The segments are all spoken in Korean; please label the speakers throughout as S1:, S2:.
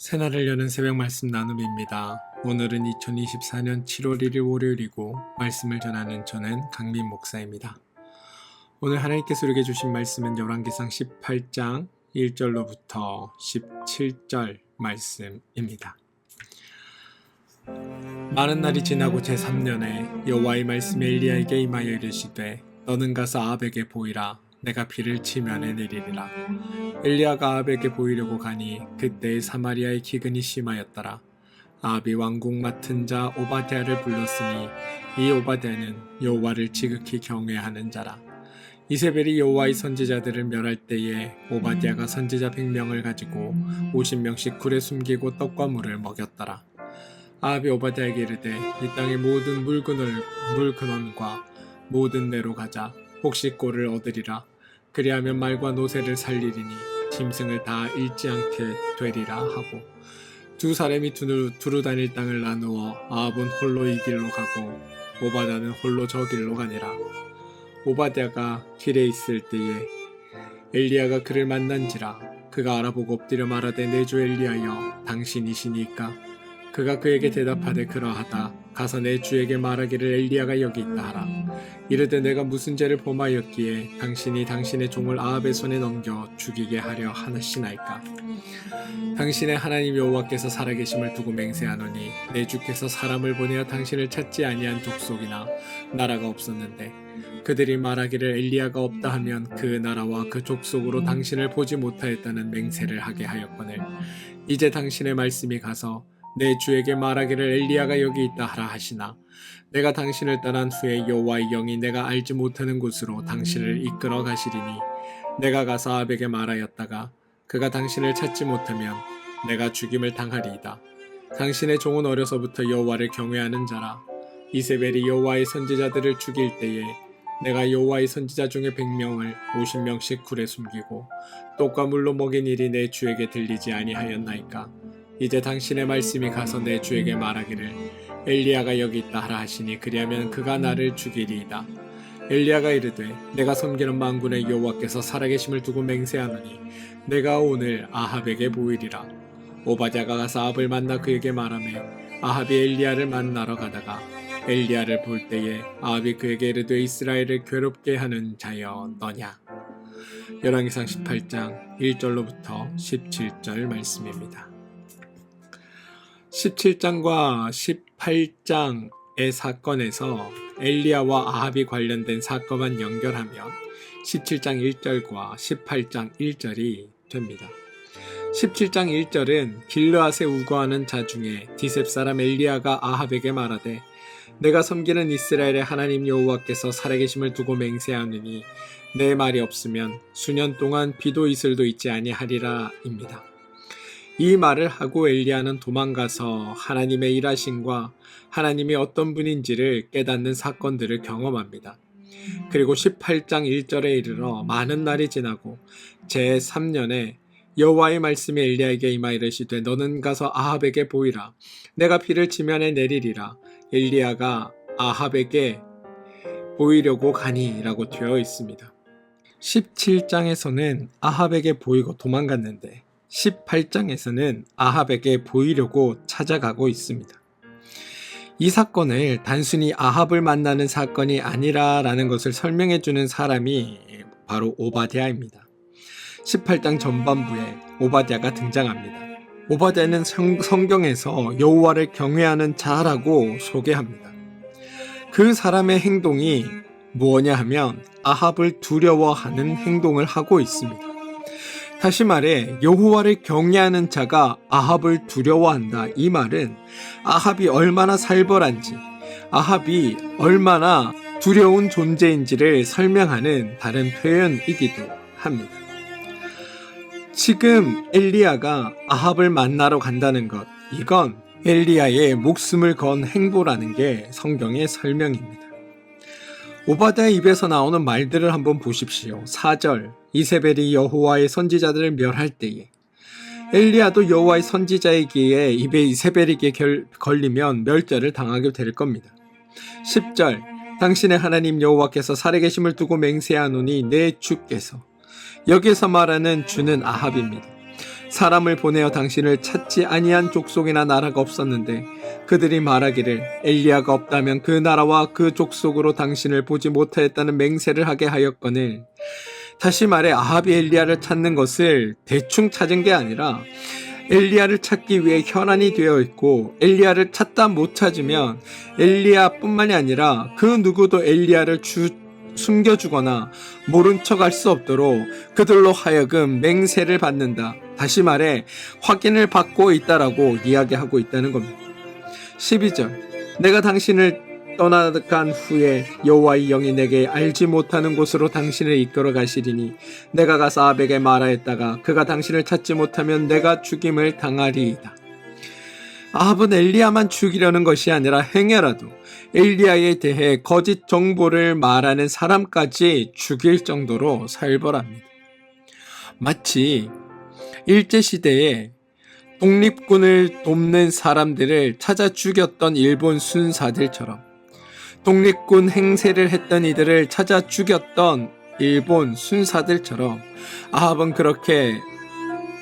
S1: 새날을 여는 새벽 말씀 나눔입니다. 오늘은 2024년 7월 1일 월요일이고 말씀을 전하는 저는 강민 목사입니다. 오늘 하나님께서 우리에게 주신 말씀은 열왕기상 18장 1절로부터 17절 말씀입니다. 많은 날이 지나고 제3년에 여호와의 말씀이 엘리야에게 임하여 이르시되 너는 가서 아합에게 보이라. 내가 비를 치면에 내리리라. 엘리야가 아합에게 보이려고 가니 그때 사마리아의 기근이 심하였더라. 아합이 왕궁 맡은 자 오바댜를 불렀으니 이 오바댜는 여호와를 지극히 경외하는 자라. 이세벨이 여호와의 선지자들을 멸할 때에 오바댜가 선지자 100명을 가지고 50명씩 굴에 숨기고 떡과 물을 먹였더라. 아합이 오바댜에게 이르되 이 땅의 모든 물 근원과 모든 데로 가자. 혹시 꼴을 얻으리라. 그리하면 말과 노새를 살리리니 짐승을 다 잃지 않게 되리라 하고 두 사람이 두루 다닐 땅을 나누어 아합은 홀로 이 길로 가고 오바댜는 홀로 저 길로 가니라. 오바댜가 길에 있을 때에 엘리야가 그를 만난지라. 그가 알아보고 엎드려 말하되 내 주 엘리야여 당신이시니까? 그가 그에게 대답하되 그러하다. 가서 내 주에게 말하기를 엘리야가 여기 있다 하라. 이르되 내가 무슨 죄를 범하였기에 당신이 당신의 종을 아합의 손에 넘겨 죽이게 하려 하시나이까? 당신의 하나님 여호와께서 살아계심을 두고 맹세하노니 내 주께서 사람을 보내어 당신을 찾지 아니한 족속이나 나라가 없었는데 그들이 말하기를 엘리야가 없다 하면 그 나라와 그 족속으로 당신을 보지 못하였다는 맹세를 하게 하였거늘 이제 당신의 말씀이 가서 내 주에게 말하기를 엘리야가 여기 있다 하라 하시나 내가 당신을 떠난 후에 여호와의 영이 내가 알지 못하는 곳으로 당신을 이끌어 가시리니 내가 가서 아합에게 말하였다가 그가 당신을 찾지 못하면 내가 죽임을 당하리이다. 당신의 종은 어려서부터 여호와를 경외하는 자라. 이세벨이 여호와의 선지자들을 죽일 때에 내가 여호와의 선지자 중에 100명을 50명씩 굴에 숨기고 떡과 물로 먹인 일이 내 주에게 들리지 아니하였나이까? 이제 당신의 말씀이 가서 내 주에게 말하기를 엘리야가 여기 있다 하라 하시니 그리하면 그가 나를 죽이리이다. 엘리야가 이르되 내가 섬기는 만군의 여호와께서 살아계심을 두고 맹세하노니 내가 오늘 아합에게 보이리라. 오바댜가 가서 아합을 만나 그에게 말하며 아합이 엘리야를 만나러 가다가 엘리야를 볼 때에 아합이 그에게 이르되 이스라엘을 괴롭게 하는 자여 너냐? 열왕기상 18장 1절로부터 17절 말씀입니다. 17장과 18장의 사건에서 엘리야와 아합이 관련된 사건만 연결하면 17장 1절과 18장 1절이 됩니다. 17장 1절은 길르앗에 우거하는 자 중에 디셉 사람 엘리야가 아합에게 말하되 내가 섬기는 이스라엘의 하나님 여호와께서 살아계심을 두고 맹세하느니 내 말이 없으면 수년 동안 비도 이슬도 있지 아니하리라 입니다. 이 말을 하고 엘리야는 도망가서 하나님의 일하심과 하나님이 어떤 분인지를 깨닫는 사건들을 경험합니다. 그리고 18장 1절에 이르러 많은 날이 지나고 제3년에 여호와의 말씀이 엘리야에게 임하 이르시되 너는 가서 아합에게 보이라. 내가 비를 지면에 내리리라. 엘리야가 아합에게 보이려고 가니 라고 되어 있습니다. 17장에서는 아합에게 보이고 도망갔는데 18장에서는 아합에게 보이려고 찾아가고 있습니다. 이 사건을 단순히 아합을 만나는 사건이 아니라라는 것을 설명해주는 사람이 바로 오바댜입니다. 18장 전반부에 오바댜가 등장합니다. 오바댜는 성경에서 여호와를 경외하는 자라고 소개합니다. 그 사람의 행동이 무엇냐 하면 아합을 두려워하는 행동을 하고 있습니다. 다시 말해 여호와를 경외하는 자가 아합을 두려워한다. 이 말은 아합이 얼마나 살벌한지 아합이 얼마나 두려운 존재인지를 설명하는 다른 표현이기도 합니다. 지금 엘리야가 아합을 만나러 간다는 것, 이건 엘리야의 목숨을 건 행보라는 게 성경의 설명입니다. 오바댜의 입에서 나오는 말들을 한번 보십시오. 4절 이세벨이 여호와의 선지자들을 멸할 때에 엘리야도 여호와의 선지자에게 입에 이세벨에게 걸리면 멸절을 당하게 될 겁니다. 10절 당신의 하나님 여호와께서 살아계심을 두고 맹세하노니 내 주께서 여기에서 말하는 주는 아합입니다. 사람을 보내어 당신을 찾지 아니한 족속이나 나라가 없었는데 그들이 말하기를 엘리야가 없다면 그 나라와 그 족속으로 당신을 보지 못하였다는 맹세를 하게 하였거늘. 다시 말해 아합이 엘리야를 찾는 것을 대충 찾은 게 아니라 엘리야를 찾기 위해 혈안이 되어 있고, 엘리야를 찾다 못 찾으면 엘리야뿐만이 아니라 그 누구도 엘리야를 숨겨주거나 모른 척 할 수 없도록 그들로 하여금 맹세를 받는다. 다시 말해 확인을 받고 있다라고 이야기하고 있다는 겁니다. 12절, 내가 당신을 떠나간 후에 여호와의 영이 내게 알지 못하는 곳으로 당신을 이끌어 가시리니 내가 가서 아합에게 말하였다가 그가 당신을 찾지 못하면 내가 죽임을 당하리이다. 아합은 엘리야만 죽이려는 것이 아니라 행여라도 엘리야에 대해 거짓 정보를 말하는 사람까지 죽일 정도로 살벌합니다. 마치 일제시대에 독립군을 돕는 사람들을 찾아 죽였던 일본 순사들처럼, 독립군 행세를 했던 이들을 찾아 죽였던 일본 순사들처럼 아합은 그렇게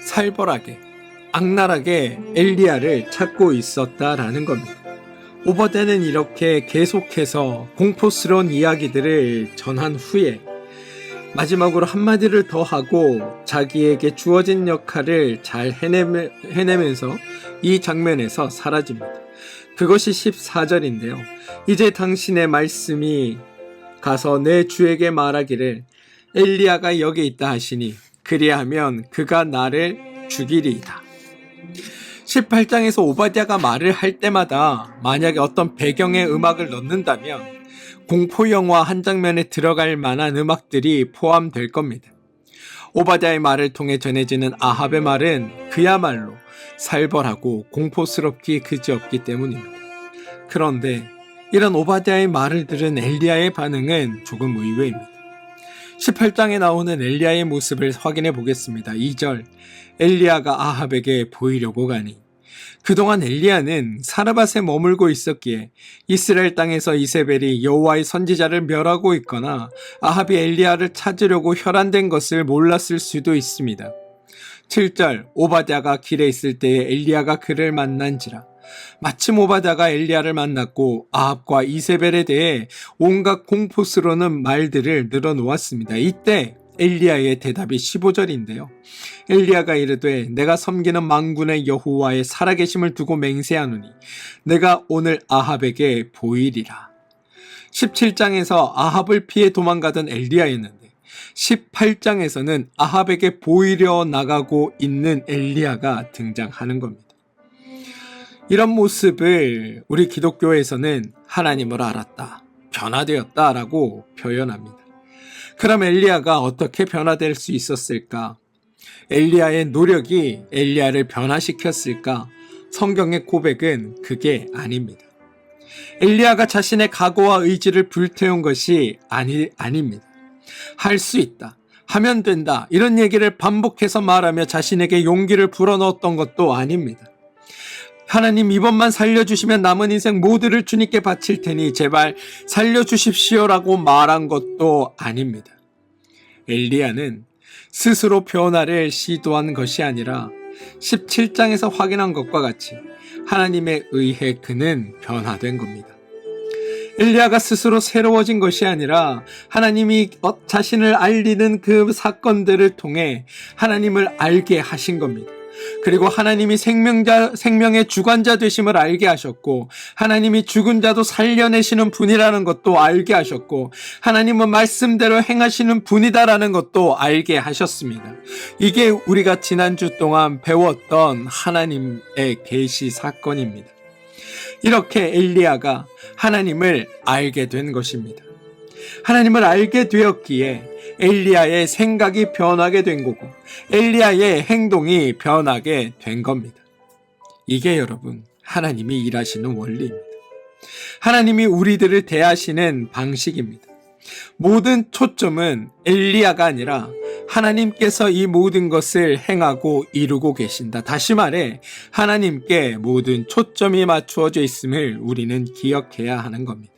S1: 살벌하게 악랄하게 엘리야를 찾고 있었다라는 겁니다. 오바댜는 이렇게 계속해서 공포스러운 이야기들을 전한 후에 마지막으로 한마디를 더 하고 자기에게 주어진 역할을 잘 해내면서 이 장면에서 사라집니다. 그것이 14절인데요. 이제 당신의 말씀이 가서 내 주에게 말하기를 엘리야가 여기 있다 하시니 그리하면 그가 나를 죽이리이다. 18장에서 오바댜가 말을 할 때마다 만약에 어떤 배경의 음악을 넣는다면 공포영화 한 장면에 들어갈 만한 음악들이 포함될 겁니다. 오바댜의 말을 통해 전해지는 아합의 말은 그야말로 살벌하고 공포스럽기 그지없기 때문입니다. 그런데 이런 오바댜의 말을 들은 엘리야의 반응은 조금 의외입니다. 18장에 나오는 엘리야의 모습을 확인해 보겠습니다. 2절, 엘리야가 아합에게 보이려고 가니. 그동안 엘리야는 사르밧에 머물고 있었기에 이스라엘 땅에서 이세벨이 여호와의 선지자를 멸하고 있거나 아합이 엘리야를 찾으려고 혈안된 것을 몰랐을 수도 있습니다. 7절, 오바댜가 길에 있을 때에 엘리야가 그를 만난지라. 마침 오바댜가 엘리야를 만났고 아합과 이세벨에 대해 온갖 공포스러운 말들을 늘어놓았습니다. 이때 엘리야의 대답이 15절인데요. 엘리야가 이르되 내가 섬기는 만군의 여호와의 살아계심을 두고 맹세하노니 내가 오늘 아합에게 보이리라. 17장에서 아합을 피해 도망가던 엘리야였는데 18장에서는 아합에게 보이려 나가고 있는 엘리야가 등장하는 겁니다. 이런 모습을 우리 기독교에서는 하나님을 알았다, 변화되었다 라고 표현합니다. 그럼 엘리야가 어떻게 변화될 수 있었을까? 엘리야의 노력이 엘리야를 변화시켰을까? 성경의 고백은 그게 아닙니다. 엘리야가 자신의 각오와 의지를 불태운 것이 아닙니다. 할 수 있다, 하면 된다, 이런 얘기를 반복해서 말하며 자신에게 용기를 불어넣었던 것도 아닙니다. 하나님 이번만 살려주시면 남은 인생 모두를 주님께 바칠 테니 제발 살려주십시오라고 말한 것도 아닙니다. 엘리야는 스스로 변화를 시도한 것이 아니라 17장에서 확인한 것과 같이 하나님에 의해 그는 변화된 겁니다. 엘리야가 스스로 새로워진 것이 아니라 하나님이 자신을 알리는 그 사건들을 통해 하나님을 알게 하신 겁니다. 그리고 하나님이 생명의 주관자 되심을 알게 하셨고, 하나님이 죽은 자도 살려내시는 분이라는 것도 알게 하셨고, 하나님은 말씀대로 행하시는 분이다라는 것도 알게 하셨습니다. 이게 우리가 지난주 동안 배웠던 하나님의 계시 사건입니다. 이렇게 엘리야가 하나님을 알게 된 것입니다. 하나님을 알게 되었기에 엘리야의 생각이 변하게 된 거고 엘리야의 행동이 변하게 된 겁니다. 이게 여러분 하나님이 일하시는 원리입니다. 하나님이 우리들을 대하시는 방식입니다. 모든 초점은 엘리야가 아니라 하나님께서 이 모든 것을 행하고 이루고 계신다. 다시 말해 하나님께 모든 초점이 맞추어져 있음을 우리는 기억해야 하는 겁니다.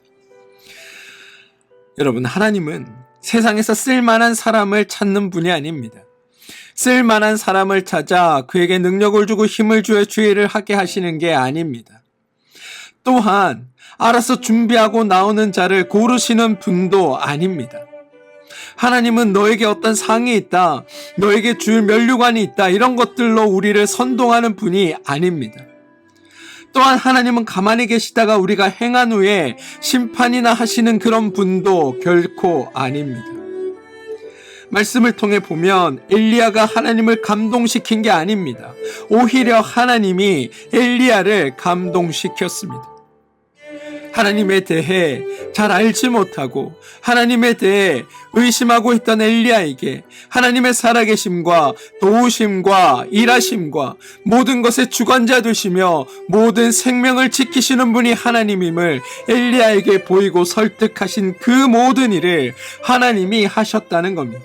S1: 여러분, 하나님은 세상에서 쓸만한 사람을 찾는 분이 아닙니다. 쓸만한 사람을 찾아 그에게 능력을 주고 힘을 주어 주의를 하게 하시는 게 아닙니다. 또한 알아서 준비하고 나오는 자를 고르시는 분도 아닙니다. 하나님은 너에게 어떤 상이 있다, 너에게 줄 면류관이 있다, 이런 것들로 우리를 선동하는 분이 아닙니다. 또한 하나님은 가만히 계시다가 우리가 행한 후에 심판이나 하시는 그런 분도 결코 아닙니다. 말씀을 통해 보면 엘리야가 하나님을 감동시킨 게 아닙니다. 오히려 하나님이 엘리야를 감동시켰습니다. 하나님에 대해 잘 알지 못하고 하나님에 대해 의심하고 있던 엘리야에게 하나님의 살아계심과 도우심과 일하심과 모든 것의 주관자 되시며 모든 생명을 지키시는 분이 하나님임을 엘리야에게 보이고 설득하신 그 모든 일을 하나님이 하셨다는 겁니다.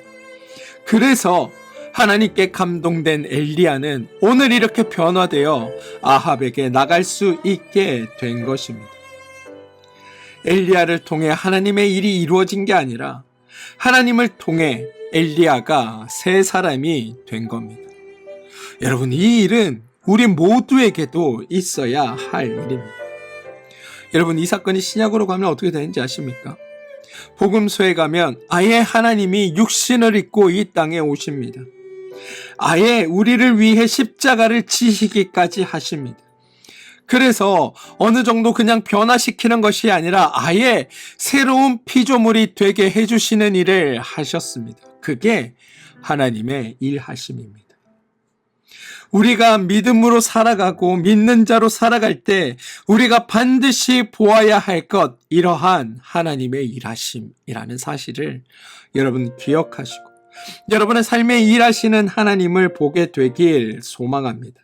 S1: 그래서 하나님께 감동된 엘리야는 오늘 이렇게 변화되어 아합에게 나갈 수 있게 된 것입니다. 엘리야를 통해 하나님의 일이 이루어진 게 아니라 하나님을 통해 엘리야가 새 사람이 된 겁니다. 여러분, 이 일은 우리 모두에게도 있어야 할 일입니다. 여러분, 이 사건이 신약으로 가면 어떻게 되는지 아십니까? 복음서에 가면 아예 하나님이 육신을 입고 이 땅에 오십니다. 아예 우리를 위해 십자가를 지시기까지 하십니다. 그래서 어느 정도 그냥 변화시키는 것이 아니라 아예 새로운 피조물이 되게 해주시는 일을 하셨습니다. 그게 하나님의 일하심입니다. 우리가 믿음으로 살아가고 믿는 자로 살아갈 때 우리가 반드시 보아야 할 것, 이러한 하나님의 일하심이라는 사실을 여러분 기억하시고 여러분의 삶에 일하시는 하나님을 보게 되길 소망합니다.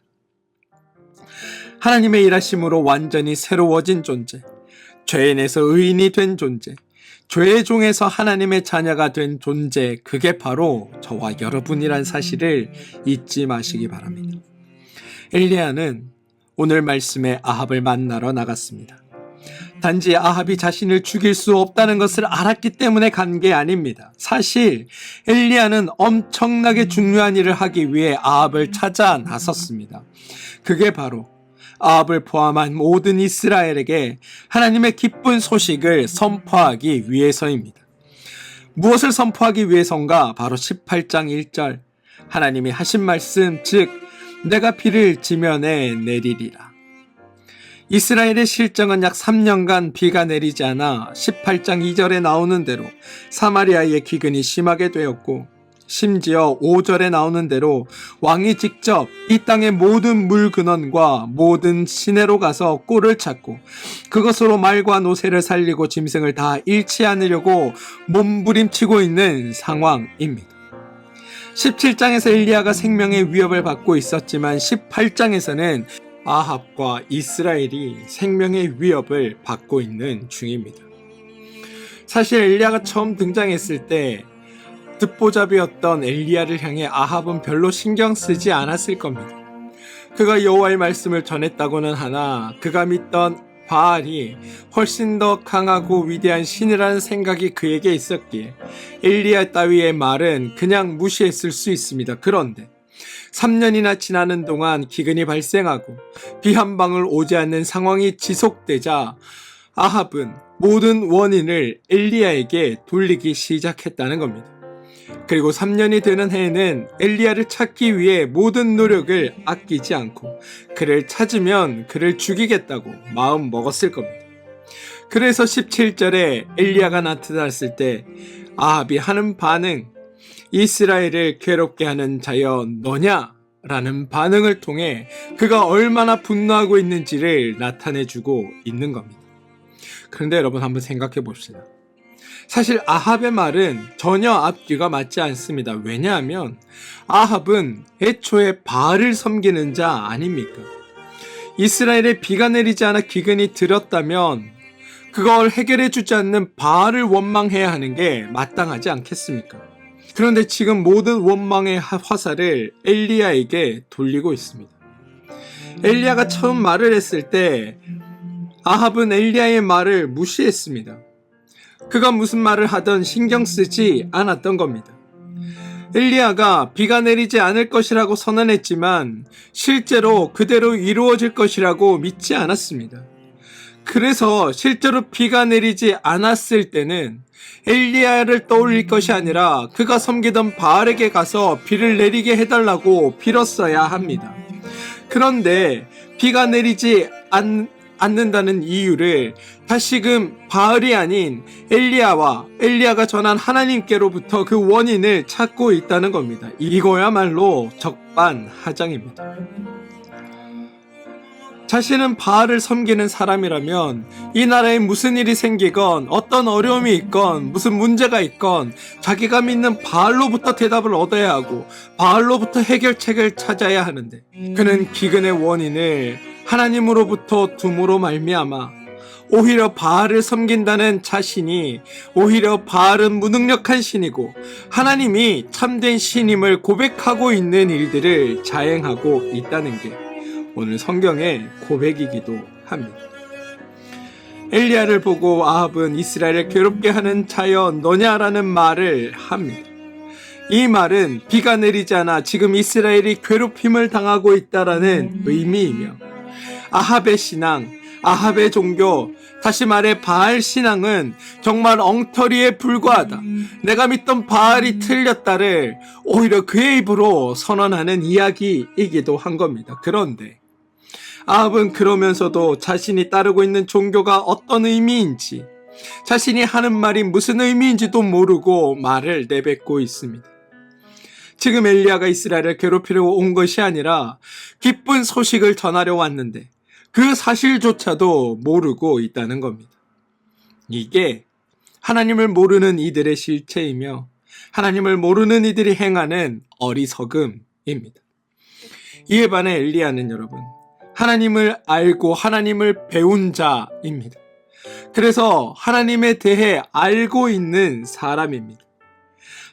S1: 하나님의 일하심으로 완전히 새로워진 존재, 죄인에서 의인이 된 존재, 죄의 종에서 하나님의 자녀가 된 존재, 그게 바로 저와 여러분이란 사실을 잊지 마시기 바랍니다. 엘리야는 오늘 말씀에 아합을 만나러 나갔습니다. 단지 아합이 자신을 죽일 수 없다는 것을 알았기 때문에 간 게 아닙니다. 사실 엘리야는 엄청나게 중요한 일을 하기 위해 아합을 찾아 나섰습니다. 그게 바로 아합을 포함한 모든 이스라엘에게 하나님의 기쁜 소식을 선포하기 위해서입니다. 무엇을 선포하기 위해서인가? 바로 18장 1절 하나님이 하신 말씀, 즉 내가 비를 지면에 내리리라. 이스라엘의 실정은 약 3년간 비가 내리지 않아 18장 2절에 나오는 대로 사마리아의 기근이 심하게 되었고, 심지어 5절에 나오는 대로 왕이 직접 이 땅의 모든 물 근원과 모든 시내로 가서 꿀을 찾고 그것으로 말과 노새를 살리고 짐승을 다 잃지 않으려고 몸부림치고 있는 상황입니다. 17장에서 엘리야가 생명의 위협을 받고 있었지만 18장에서는 아합과 이스라엘이 생명의 위협을 받고 있는 중입니다. 사실 엘리야가 처음 등장했을 때 듣보잡이었던 엘리야를 향해 아합은 별로 신경 쓰지 않았을 겁니다. 그가 여호와의 말씀을 전했다고는 하나 그가 믿던 바알이 훨씬 더 강하고 위대한 신이라는 생각이 그에게 있었기에 엘리야 따위의 말은 그냥 무시했을 수 있습니다. 그런데 3년이나 지나는 동안 기근이 발생하고 비 한 방울 오지 않는 상황이 지속되자 아합은 모든 원인을 엘리야에게 돌리기 시작했다는 겁니다. 그리고 3년이 되는 해에는 엘리야를 찾기 위해 모든 노력을 아끼지 않고 그를 찾으면 그를 죽이겠다고 마음 먹었을 겁니다. 그래서 17절에 엘리야가 나타났을 때 아합이 하는 반응, 이스라엘을 괴롭게 하는 자여 너냐? 라는 반응을 통해 그가 얼마나 분노하고 있는지를 나타내주고 있는 겁니다. 그런데 여러분 한번 생각해 봅시다. 사실 아합의 말은 전혀 앞뒤가 맞지 않습니다. 왜냐하면 아합은 애초에 바알을 섬기는 자 아닙니까? 이스라엘에 비가 내리지 않아 기근이 들었다면 그걸 해결해 주지 않는 바알을 원망해야 하는 게 마땅하지 않겠습니까? 그런데 지금 모든 원망의 화살을 엘리야에게 돌리고 있습니다. 엘리야가 처음 말을 했을 때 아합은 엘리야의 말을 무시했습니다. 그가 무슨 말을 하든 신경 쓰지 않았던 겁니다. 엘리야가 비가 내리지 않을 것이라고 선언했지만 실제로 그대로 이루어질 것이라고 믿지 않았습니다. 그래서 실제로 비가 내리지 않았을 때는 엘리야를 떠올릴 것이 아니라 그가 섬기던 바알에게 가서 비를 내리게 해달라고 빌었어야 합니다. 그런데 비가 내리지 않는다는 이유를 다시금 바알이 아닌 엘리야가 전한 하나님께로부터 그 원인을 찾고 있다는 겁니다. 이거야말로 적반하장입니다. 자신은 바알을 섬기는 사람이라면 이 나라에 무슨 일이 생기건 어떤 어려움이 있건 무슨 문제가 있건 자기가 믿는 바알로부터 대답을 얻어야 하고 바알로부터 해결책을 찾아야 하는데 그는 기근의 원인을 하나님으로부터 둠으로 말미암아 오히려 바알을 섬긴다는 자신이 오히려 바알은 무능력한 신이고 하나님이 참된 신임을 고백하고 있는 일들을 자행하고 있다는 게 오늘 성경의 고백이기도 합니다. 엘리야를 보고 아합은 이스라엘을 괴롭게 하는 자여 너냐라는 말을 합니다. 이 말은 비가 내리지 않아 지금 이스라엘이 괴롭힘을 당하고 있다라는 의미이며 아합의 신앙, 아합의 종교, 다시 말해 바알 신앙은 정말 엉터리에 불과하다. 내가 믿던 바알이 틀렸다를 오히려 그의 입으로 선언하는 이야기이기도 한 겁니다. 그런데 아합은 그러면서도 자신이 따르고 있는 종교가 어떤 의미인지, 자신이 하는 말이 무슨 의미인지도 모르고 말을 내뱉고 있습니다. 지금 엘리야가 이스라엘을 괴롭히려고 온 것이 아니라 기쁜 소식을 전하려 왔는데 그 사실조차도 모르고 있다는 겁니다. 이게 하나님을 모르는 이들의 실체이며 하나님을 모르는 이들이 행하는 어리석음입니다. 이에 반해 엘리야는 여러분 하나님을 알고 하나님을 배운 자입니다. 그래서 하나님에 대해 알고 있는 사람입니다.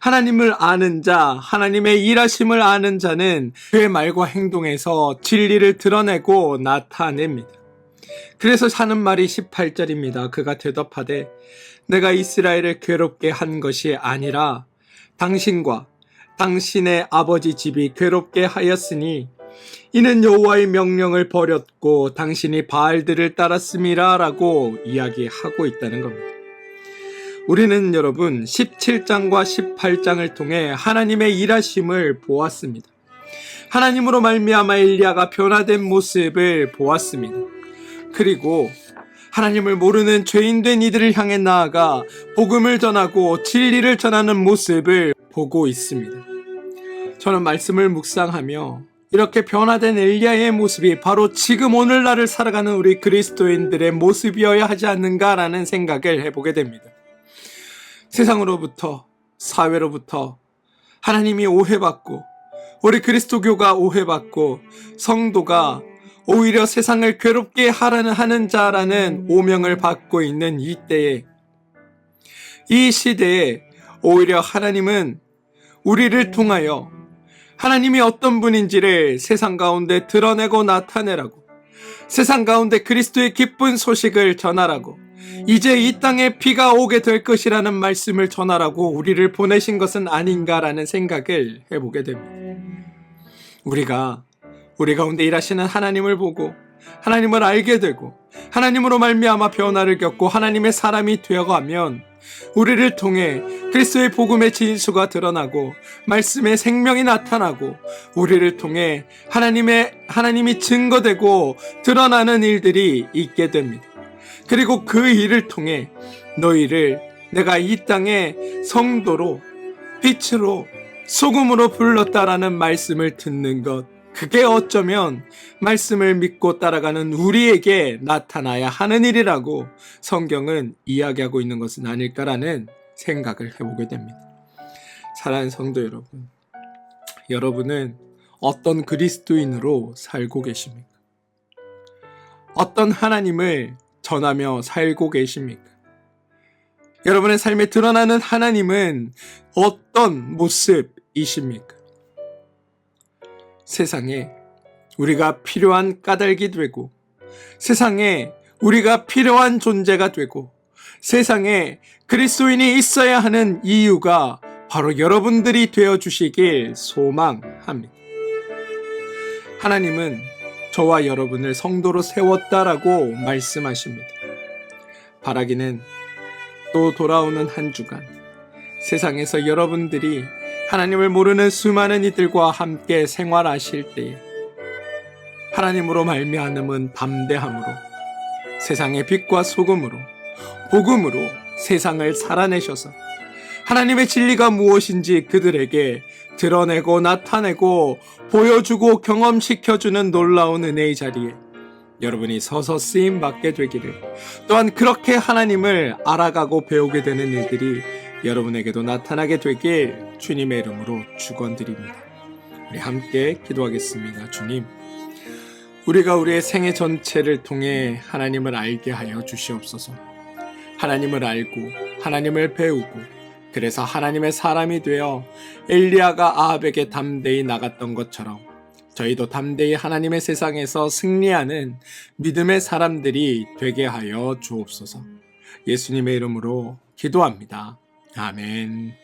S1: 하나님을 아는 자, 하나님의 일하심을 아는 자는 그의 말과 행동에서 진리를 드러내고 나타냅니다. 그래서 하는 말이 18절입니다. 그가 대답하되 내가 이스라엘을 괴롭게 한 것이 아니라 당신과 당신의 아버지 집이 괴롭게 하였으니 이는 여호와의 명령을 버렸고 당신이 바알들을 따랐음이라 라고 이야기하고 있다는 겁니다. 우리는 여러분 17장과 18장을 통해 하나님의 일하심을 보았습니다. 하나님으로 말미암아 엘리야가 변화된 모습을 보았습니다. 그리고 하나님을 모르는 죄인된 이들을 향해 나아가 복음을 전하고 진리를 전하는 모습을 보고 있습니다. 저는 말씀을 묵상하며 이렇게 변화된 엘리야의 모습이 바로 지금 오늘날을 살아가는 우리 그리스도인들의 모습이어야 하지 않는가라는 생각을 해보게 됩니다. 세상으로부터, 사회로부터 하나님이 오해받고 우리 그리스도교가 오해받고 성도가 오히려 세상을 괴롭게 하는 자라는 오명을 받고 있는 이때에 이 시대에 오히려 하나님은 우리를 통하여 하나님이 어떤 분인지를 세상 가운데 드러내고 나타내라고 세상 가운데 그리스도의 기쁜 소식을 전하라고 이제 이 땅에 비가 오게 될 것이라는 말씀을 전하라고 우리를 보내신 것은 아닌가라는 생각을 해보게 됩니다. 우리가 우리 가운데 일하시는 하나님을 보고 하나님을 알게 되고 하나님으로 말미암아 변화를 겪고 하나님의 사람이 되어가면 우리를 통해 그리스도의 복음의 진수가 드러나고 말씀의 생명이 나타나고 우리를 통해 하나님이 증거되고 드러나는 일들이 있게 됩니다. 그리고 그 일을 통해 너희를 내가 이 땅에 성도로 빛으로 소금으로 불렀다라는 말씀을 듣는 것, 그게 어쩌면 말씀을 믿고 따라가는 우리에게 나타나야 하는 일이라고 성경은 이야기하고 있는 것은 아닐까라는 생각을 해보게 됩니다. 사랑하는 성도 여러분, 여러분은 어떤 그리스도인으로 살고 계십니까? 어떤 하나님을 전하며 살고 계십니까? 여러분의 삶에 드러나는 하나님은 어떤 모습이십니까? 세상에 우리가 필요한 까닭이 되고 세상에 우리가 필요한 존재가 되고 세상에 그리스도인이 있어야 하는 이유가 바로 여러분들이 되어주시길 소망합니다. 하나님은 저와 여러분을 성도로 세웠다라고 말씀하십니다. 바라기는 또 돌아오는 한 주간 세상에서 여러분들이 하나님을 모르는 수많은 이들과 함께 생활하실 때에 하나님으로 말미암은 담대함으로 세상의 빛과 소금으로 복음으로 세상을 살아내셔서 하나님의 진리가 무엇인지 그들에게 드러내고 나타내고 보여주고 경험시켜주는 놀라운 은혜의 자리에 여러분이 서서 쓰임받게 되기를, 또한 그렇게 하나님을 알아가고 배우게 되는 일들이 여러분에게도 나타나게 되길 주님의 이름으로 축원드립니다. 우리 함께 기도하겠습니다. 주님, 우리가 우리의 생애 전체를 통해 하나님을 알게 하여 주시옵소서. 하나님을 알고 하나님을 배우고 그래서 하나님의 사람이 되어 엘리야가 아합에게 담대히 나갔던 것처럼 저희도 담대히 하나님의 세상에서 승리하는 믿음의 사람들이 되게 하여 주옵소서. 예수님의 이름으로 기도합니다. 아멘.